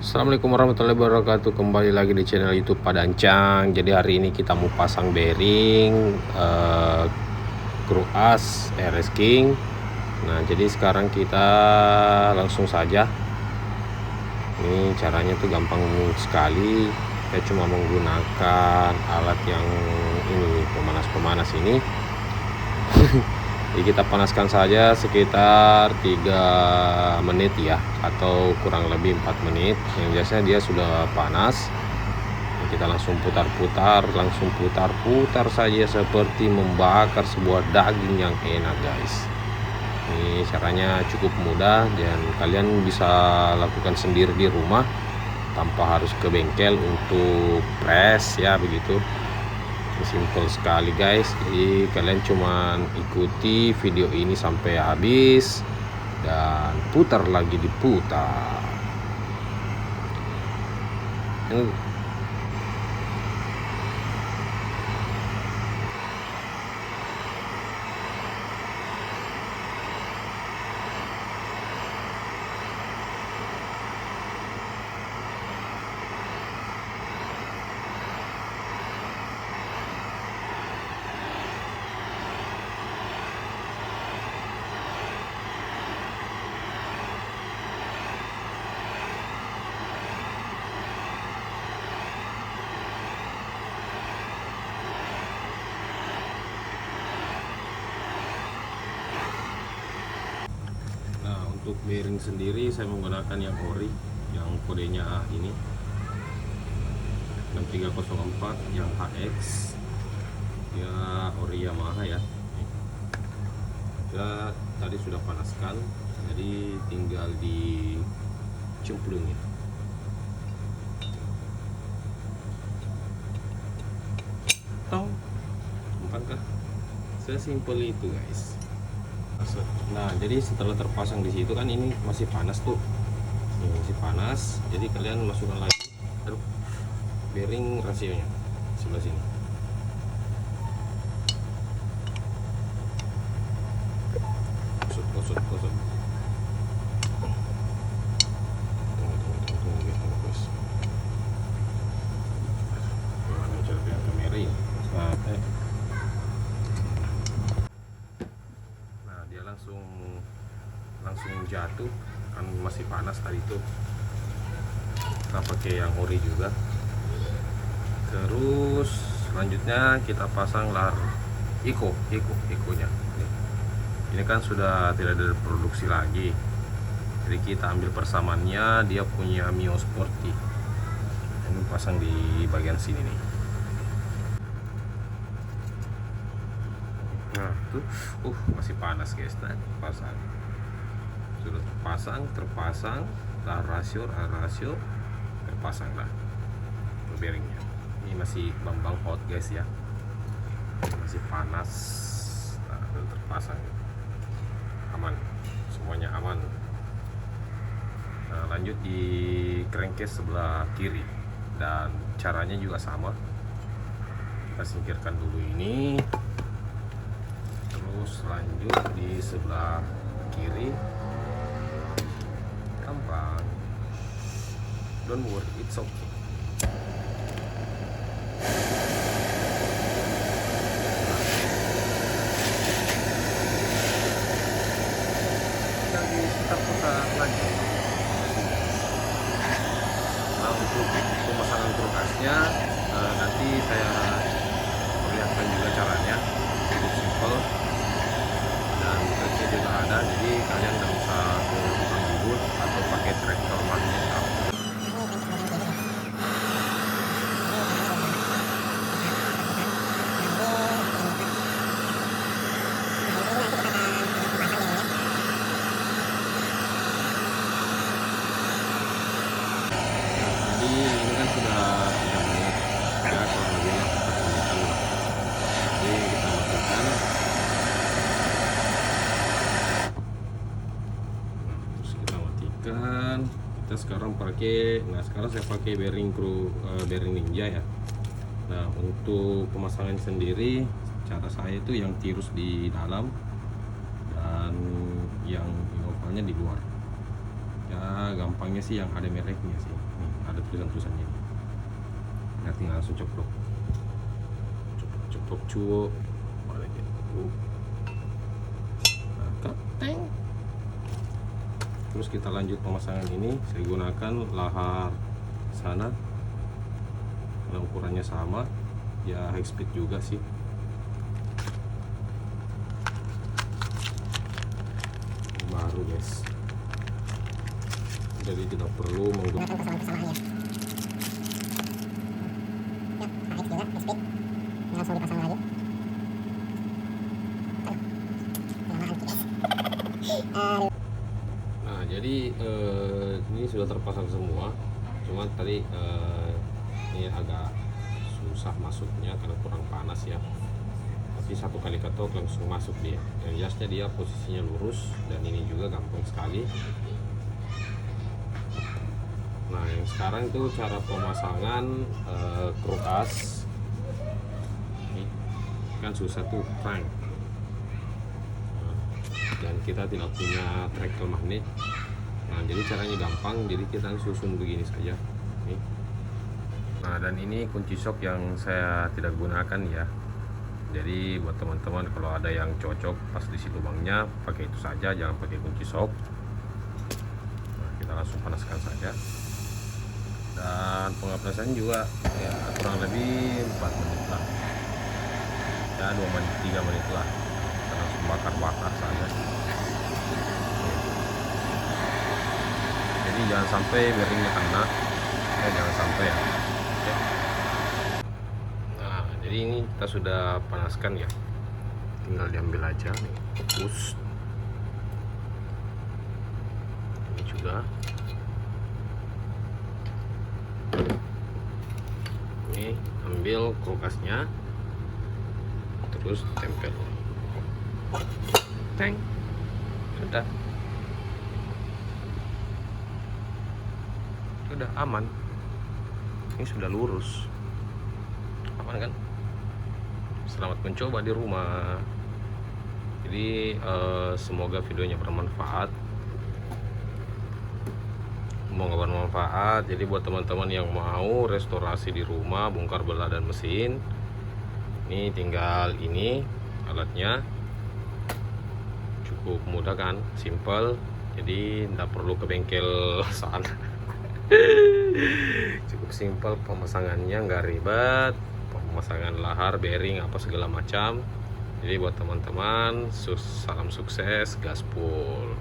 Assalamualaikum warahmatullahi wabarakatuh. Kembali lagi di channel YouTube Padancang. Jadi hari ini kita mau pasang bearing Kruas RS King. Nah, jadi sekarang kita langsung saja. Ini caranya tuh gampang sekali. Kita cuma menggunakan alat yang ini, pemanas ini. Jadi kita panaskan saja sekitar 3 menit ya, atau kurang lebih 4 menit. Yang biasanya dia sudah panas. Kita langsung putar-putar saja seperti membakar sebuah daging yang enak, guys. Ini caranya cukup mudah dan kalian bisa lakukan sendiri di rumah tanpa harus ke bengkel untuk press ya, begitu. Simple sekali, guys. Jadi kalian cuman ikuti video ini sampai habis dan putar lagi diputar. Untuk bearing sendiri saya menggunakan yang ori, yang kodenya ini 6304 yang HX ya, ori Yamaha ya. Kita tadi sudah panaskan, jadi tinggal dicemplungin. Bukankah sesimpel itu, guys? Nah, jadi setelah terpasang di situ kan ini masih panas tuh. Ini masih panas, jadi kalian masukkan lagi bearing rasionya sebelah sini. Kosot. Gimana cara lihat kamera ini? Nah, dia langsung jatuh kan, masih panas tadi itu. Kita pakai yang ori juga. Terus selanjutnya kita pasang lar Ikonya. Ini kan sudah tidak ada produksi lagi, jadi kita ambil persamaannya, dia punya Mio Sporty. Ini pasang di bagian sini nih. Nah tuh, masih panas, guys. Nah, pasang sudah terpasang lah, rasio terpasang lah bearingnya. Ini masih bambang hot, guys ya, masih panas. Nah, sudah terpasang, aman, semuanya aman. Nah, lanjut di crankcase sebelah kiri, dan caranya juga sama. Kita singkirkan dulu ini, terus lanjut di sebelah kiri. Gampang, don't worry, it's okay. Jadi kita putar lagi. Nah, untuk pemasangan kulkasnya nanti saya perlihatkan juga caranya, cukup simple dan triknya juga ada. Jadi kalian nggak usah ke tukang bubut atau pakai traktor manual. Jadi ini kan sudah 3 menit ya, kurang lebih 4 menitan lah. Jadi kita masukkan, terus kita matikan. Kita sekarang saya pakai bearing bearing Ninja ya. Nah, untuk pemasangan sendiri, cara saya itu yang tirus di dalam dan yang inovalnya di luar. Ya gampangnya sih yang ada mereknya sih. Nih, ada tulisan-tulisannya. Nah, tinggal langsung ceplok cuo. Keteng. Terus kita lanjut pemasangan ini. Saya gunakan lahar sana, karena ukurannya sama, ya high speed juga sih. Baru guys, jadi tidak perlu menggunakan pasangan-pasangannya. Ya, juga high speed, langsung dipasang lagi. Nah, jadi ini sudah terpasang semua. Cuman tadi ini agak susah masuknya karena kurang panas ya. Tapi satu kali ketok langsung masuk dia. Yang jelasnya dia posisinya lurus dan ini juga gampang sekali. Nah, yang sekarang itu cara pemasangan krukas. Ini kan susah tuh crank. Dan kita tidak punya tracker magnet. Nah, jadi caranya gampang, jadi kita susun begini saja nih. Nah, dan ini kunci sok yang saya tidak gunakan ya. Jadi buat teman-teman kalau ada yang cocok pas di lubangnya, pakai itu saja, jangan pakai kunci sok. Nah, kita langsung panaskan saja. Dan pengaplasan juga ya kurang lebih 4 menit lah. Ya 2 menit 3 menit lah. Kita langsung bakar-bakar saja. Jadi jangan sampai bearingnya kena, ya jangan sampai ya. Oke. Nah, jadi ini kita sudah panaskan ya, tinggal diambil aja nih, push. Ini juga. Ini ambil krukasnya, terus tempel. Teng, sudah. Sudah aman, ini sudah lurus, aman kan? Selamat mencoba di rumah. Jadi semoga videonya bermanfaat. Jadi buat teman-teman yang mau restorasi di rumah, bongkar belah dan mesin, ini tinggal ini alatnya, cukup mudah kan, simple. Jadi tidak perlu ke bengkel sana. Cukup simpel pemasangannya, nggak ribet, pemasangan lahar, bearing apa segala macam. Jadi buat teman-teman salam sukses, gaspol.